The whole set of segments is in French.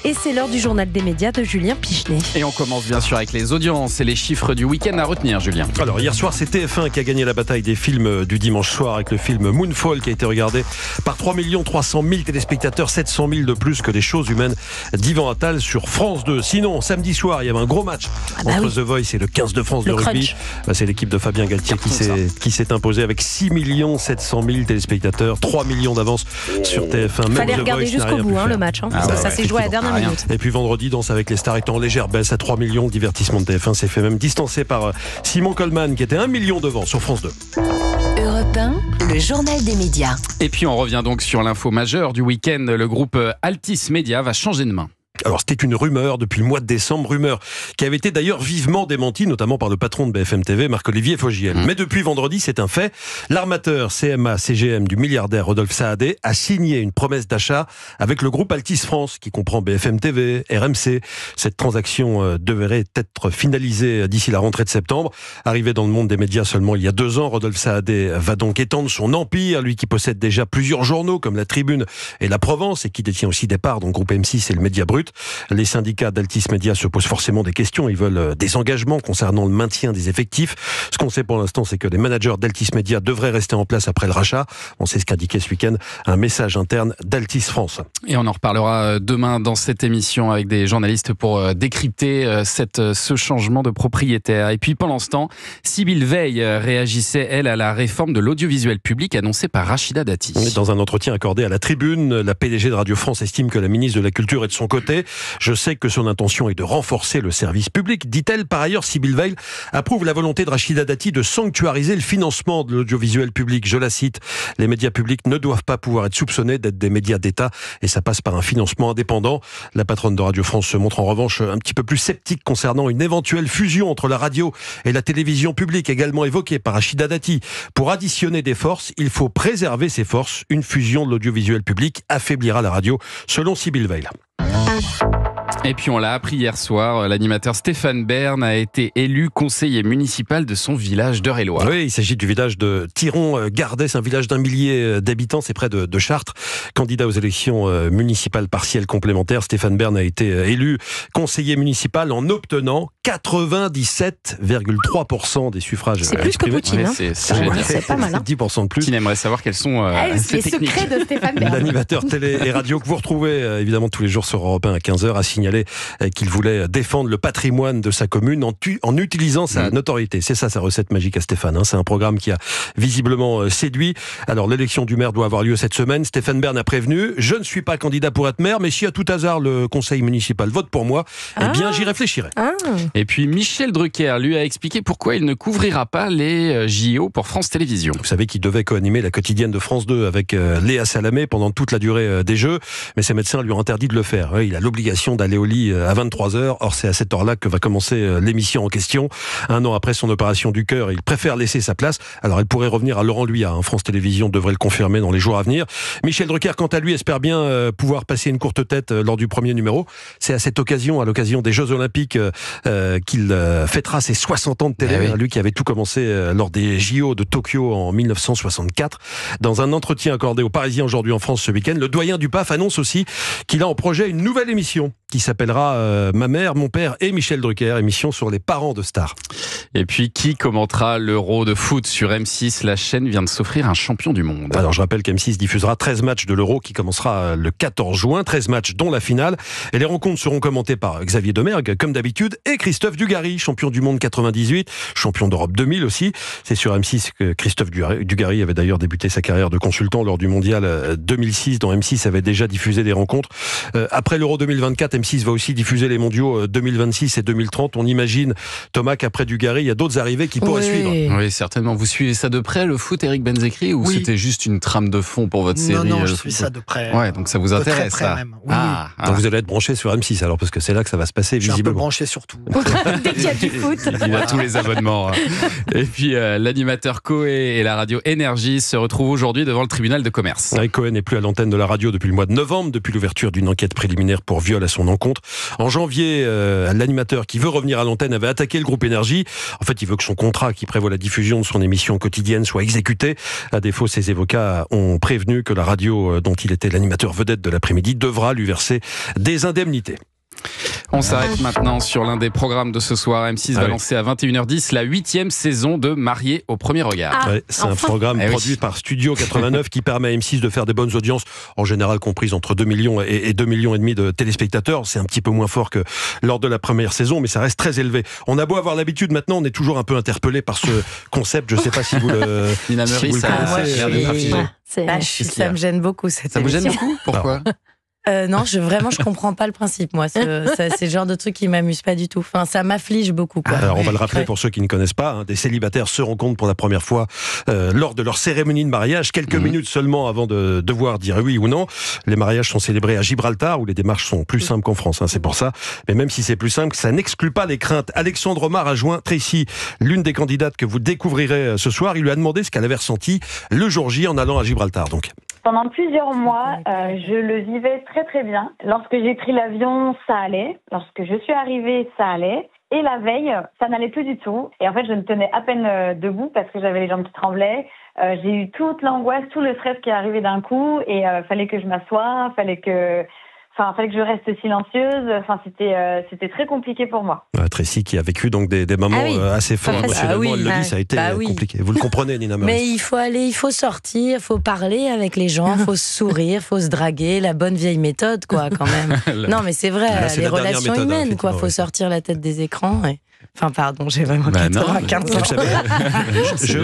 Et c'est l'heure du journal des médias de Julien Pichelet. Et on commence bien sûr avec les audiences et les chiffres du week-end à retenir, Julien. Alors hier soir, c'est TF1 qui a gagné la bataille des films du dimanche soir avec le film Moonfall qui a été regardé par 3 300 000 téléspectateurs, 700 000 de plus que Les Choses Humaines d'Yvan Attal sur France 2. Sinon, samedi soir, il y avait un gros match entre The Voice et le 15 de France de rugby. C'est l'équipe de Fabien Galtier qui s'est imposée avec 6 700 000 téléspectateurs, 3 millions d'avance sur TF1. Il fallait regarder jusqu'au bout le match, parce que ça s'est joué à la dernière minute. Et puis vendredi, Danse avec les stars est en légère baisse à 3 millions. Le divertissement de TF1 s'est fait même distancer par Simon Coleman qui était 1 million devant sur France 2. Europe 1, le journal des médias. Et puis on revient donc sur l'info majeure du week-end. Le groupe Altis Media va changer de main. Alors c'était une rumeur depuis le mois de décembre, rumeur qui avait été d'ailleurs vivement démentie, notamment par le patron de BFM TV, Marc-Olivier Fogiel. Mais depuis vendredi, c'est un fait. L'armateur CMA-CGM du milliardaire Rodolphe Saadé a signé une promesse d'achat avec le groupe Altis France, qui comprend BFM TV, RMC. Cette transaction devrait être finalisée d'ici la rentrée de septembre. Arrivé dans le monde des médias seulement il y a 2 ans, Rodolphe Saadé va donc étendre son empire, lui qui possède déjà plusieurs journaux comme La Tribune et La Provence, et qui détient aussi des parts dans le groupe M6 et le Média Brut. Les syndicats d'Altis Media se posent forcément des questions. Ils veulent des engagements concernant le maintien des effectifs. Ce qu'on sait pour l'instant, c'est que les managers d'Altis Media devraient rester en place après le rachat. On sait ce qu'a indiqué ce week-end un message interne d'Altis France. Et on en reparlera demain dans cette émission avec des journalistes pour décrypter ce changement de propriétaire. Et puis pendant ce temps, Sybille Veil réagissait, elle, à la réforme de l'audiovisuel public annoncée par Rachida Dati. Dans un entretien accordé à La Tribune, la PDG de Radio France estime que la ministre de la Culture est de son côté. Je sais que son intention est de renforcer le service public, dit-elle. Par ailleurs, Sybille Veil approuve la volonté de Rachida Dati de sanctuariser le financement de l'audiovisuel public. Je la cite, les médias publics ne doivent pas pouvoir être soupçonnés d'être des médias d'État et ça passe par un financement indépendant. La patronne de Radio France se montre en revanche un petit peu plus sceptique concernant une éventuelle fusion entre la radio et la télévision publique, également évoquée par Rachida Dati. Pour additionner des forces, il faut préserver ces forces. Une fusion de l'audiovisuel public affaiblira la radio, selon Sybille Veil. Et puis on l'a appris hier soir, l'animateur Stéphane Bern a été élu conseiller municipal de son village d'Eure-et-Loir. Oui, il s'agit du village de Thiron-Gardès, c'est un village d'1 millier d'habitants, c'est près de Chartres. Candidat aux élections municipales partielles complémentaires, Stéphane Bern a été élu conseiller municipal en obtenant 97,3% des suffrages exprimés. C'est plus que Poutine. C'est pas mal. 10% de plus. Qui aimerait savoir quels sont les secrets de Stéphane Bern. L'animateur télé et radio que vous retrouvez évidemment tous les jours sur Europe 1 à 15h a signalé qu'il voulait défendre le patrimoine de sa commune en utilisant sa notoriété. C'est ça sa recette magique à Stéphane. C'est un programme qui a visiblement séduit. Alors l'élection du maire doit avoir lieu cette semaine. Stéphane Bern a prévenu, je ne suis pas candidat pour être maire, mais si à tout hasard le conseil municipal vote pour moi, eh bien j'y réfléchirai. Et puis Michel Drucker lui a expliqué pourquoi il ne couvrira pas les JO pour France Télévisions. Vous savez qu'il devait co-animer la quotidienne de France 2 avec Léa Salamé pendant toute la durée des Jeux, mais ses médecins lui ont interdit de le faire. Il a l'obligation d'aller au lit à 23h. Or, c'est à cette heure-là que va commencer l'émission en question. 1 an après son opération du cœur, il préfère laisser sa place. Alors, elle pourrait revenir à Laurent Luyat. France Télévisions devrait le confirmer dans les jours à venir. Michel Drucker, quant à lui, espère bien pouvoir passer une courte tête lors du premier numéro. C'est à cette occasion, à l'occasion des Jeux Olympiques, qu'il fêtera ses 60 ans de télé. Lui qui avait tout commencé lors des JO de Tokyo en 1964. Dans un entretien accordé aux Parisiens aujourd'hui en France ce week-end, le doyen du PAF annonce aussi qu'il a en projet une nouvelle émission qui s'appellera Ma mère, mon père et Michel Drucker, émission sur les parents de stars. Et puis, qui commentera l'Euro de foot sur M6 ? La chaîne vient de s'offrir un champion du monde. Alors, je rappelle qu'M6 diffusera 13 matchs de l'Euro qui commencera le 14 juin, 13 matchs dont la finale. Et les rencontres seront commentées par Xavier Domergue, comme d'habitude, et Christophe Dugarry, champion du monde 98, champion d'Europe 2000 aussi. C'est sur M6 que Christophe Dugarry avait d'ailleurs débuté sa carrière de consultant lors du mondial 2006, dont M6 avait déjà diffusé des rencontres. Après l'Euro 2024, M6 va aussi diffuser les mondiaux 2026 et 2030. On imagine, Thomas, qu'après Dugarry, il y a d'autres arrivées qui pourraient suivre. Oui, certainement. Vous suivez ça de près, le foot, Eric Benzekri, ou c'était juste une trame de fond pour votre série ? Non, je suis ça de près. Ouais, donc ça vous intéresse, très ça. même. Oui. Donc vous allez être branché sur M6, alors, parce que c'est là que ça va se passer, visiblement. Je suis un peu branché sur tout. Dès qu'il y a du foot. Il a tous les abonnements. Et puis, l'animateur Coé et la radio Énergie se retrouvent aujourd'hui devant le tribunal de commerce. Coé n'est plus à l'antenne de la radio depuis le mois de novembre, depuis l'ouverture d'une enquête préliminaire pour viol à son en compte. En janvier, l'animateur qui veut revenir à l'antenne avait attaqué le groupe Énergie. En fait, il veut que son contrat qui prévoit la diffusion de son émission quotidienne soit exécuté. À défaut, ses avocats ont prévenu que la radio dont il était l'animateur vedette de l'après-midi devra lui verser des indemnités. On s'arrête maintenant sur l'un des programmes de ce soir. M6 va lancer à 21h10 la 8e saison de Mariés au premier regard. C'est un programme produit par Studio 89 qui permet à M6 de faire des bonnes audiences, en général comprises entre 2 millions et 2 millions et demi de téléspectateurs. C'est un petit peu moins fort que lors de la première saison, mais ça reste très élevé. On a beau avoir l'habitude maintenant, on est toujours un peu interpellé par ce concept. Je ne sais pas si vous le Nina Meury, ça me gêne beaucoup cette émission. Ça vous gêne beaucoup ? Pourquoi ? Non, je comprends pas le principe, moi. C'est le genre de truc qui m'amuse pas du tout. Enfin, ça m'afflige beaucoup, quoi. Alors, on va le rappeler pour ceux qui ne connaissent pas. Des célibataires se rencontrent pour la première fois lors de leur cérémonie de mariage, quelques minutes seulement avant de devoir dire oui ou non. Les mariages sont célébrés à Gibraltar, où les démarches sont plus simples qu'en France. C'est pour ça. Mais même si c'est plus simple, ça n'exclut pas les craintes. Alexandre Omar a joint Tracy, l'une des candidates que vous découvrirez ce soir. Il lui a demandé ce qu'elle avait ressenti le jour J en allant à Gibraltar. Donc. Pendant plusieurs mois, je le vivais très très bien. Lorsque j'ai pris l'avion, ça allait. Lorsque je suis arrivée, ça allait. Et la veille, ça n'allait plus du tout. Et en fait, je me tenais à peine debout parce que j'avais les jambes qui tremblaient. J'ai eu toute l'angoisse, tout le stress qui est arrivé d'un coup. Et fallait que je m'assoie, fallait que je reste silencieuse. C'était très compliqué pour moi. Tracy qui a vécu donc des moments assez forts émotionnellement. Elle le dit, ça a été compliqué. Vous le comprenez, Nina Meury. Mais il faut sortir, il faut parler avec les gens, il faut sourire, il faut se draguer, la bonne vieille méthode, quoi, quand même. Non, mais c'est vrai, les relations humaines, quoi. Faut sortir la tête des écrans. Enfin, pardon, j'ai vraiment 95 ans. Ça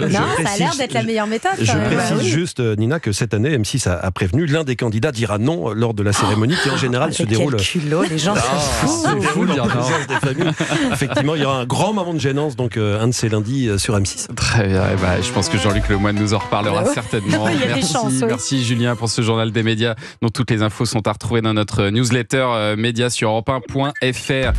a l'air d'être la meilleure méthode. Je précise juste, Nina, que cette année, M6 a prévenu l'un des candidats dira non lors de la cérémonie qui, en général, se déroule. Quel culot, les gens sont fous. C'est fou, dans la présence des familles. Effectivement, il y aura un grand moment de gênance, donc un de ces lundis sur M6. Très bien. Je pense que Jean-Luc Lemoyne nous en reparlera certainement. Il y a des chances, merci Julien pour ce journal des médias dont toutes les infos sont à retrouver dans notre newsletter médias sur europe1.fr.